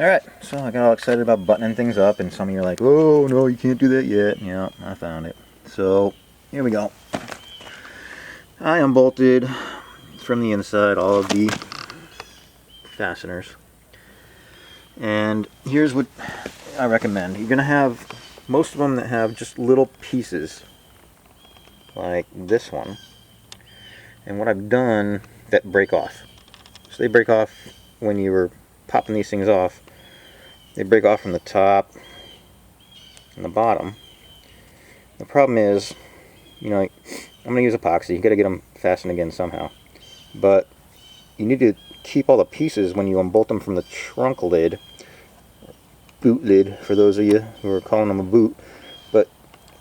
Alright, so I got all excited about buttoning things up, and some of you are like, oh no, you can't do that yet. Yeah, I found it. So, here we go. I unbolted from the inside all of the fasteners. And here's what I recommend. You're going to have most of them that have just little pieces, like this one. And what I've done, that break off. So they break off when you were popping these things off. They break off from the top and the bottom. The problem is, you know, I'm going to use epoxy. You got to get them fastened again somehow. But you need to keep all the pieces when you unbolt them from the trunk lid, boot lid, for those of you who are calling them a boot. But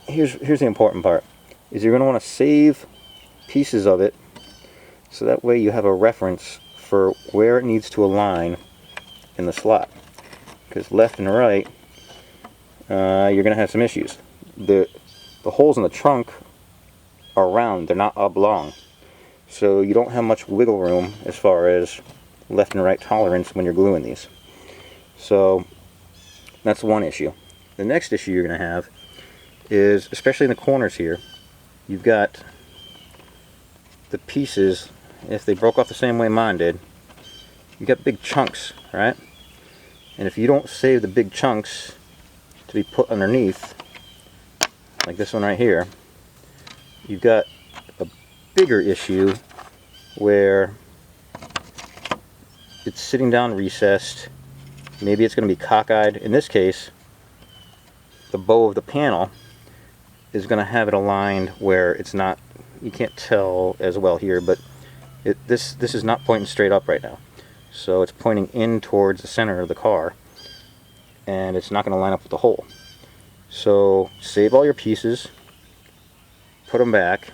here's the important part, is you're going to want to save pieces of it so that way you have a reference for where it needs to align in the slot. Because left and right, you're going to have some issues. The holes in the trunk are round, they're not oblong. So you don't have much wiggle room as far as left and right tolerance when you're gluing these. So that's one issue. The next issue you're going to have is, especially in the corners here, you've got the pieces, if they broke off the same way mine did, you've got big chunks, right? And if you don't save the big chunks to be put underneath, like this one right here, you've got a bigger issue where it's sitting down recessed. Maybe it's going to be cockeyed. In this case, the bow of the panel is going to have it aligned where it's not, you can't tell as well here, but this is not pointing straight up right now. So it's pointing in towards the center of the car, and it's not going to line up with the hole. So save all your pieces, put them back,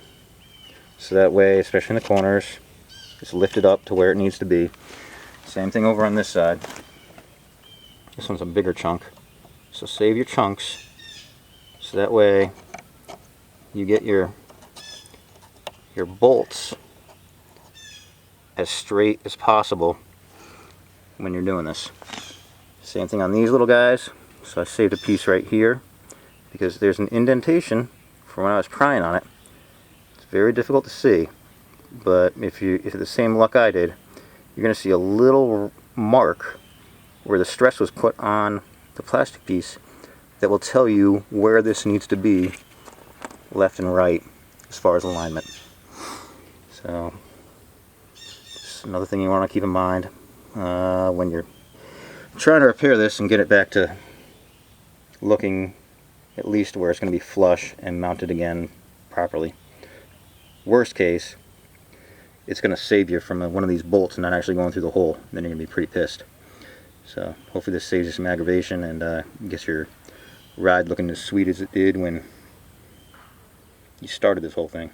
so that way, especially in the corners, it's lifted up to where it needs to be. Same thing over on this side. This one's a bigger chunk. So save your chunks, so that way you get your bolts as straight as possible when you're doing this. Same thing on these little guys. So I saved a piece right here because there's an indentation from when I was prying on it. It's very difficult to see, but if you're the same luck I did, you're going to see a little mark where the stress was put on the plastic piece that will tell you where this needs to be left and right as far as alignment. So just another thing you want to keep in mind when you're trying to repair this and get it back to looking at least where it's going to be flush and mounted again properly. Worst case, it's going to save you from one of these bolts and not actually going through the hole. Then you're going to be pretty pissed. So hopefully this saves you some aggravation and gets your ride looking as sweet as it did when you started this whole thing.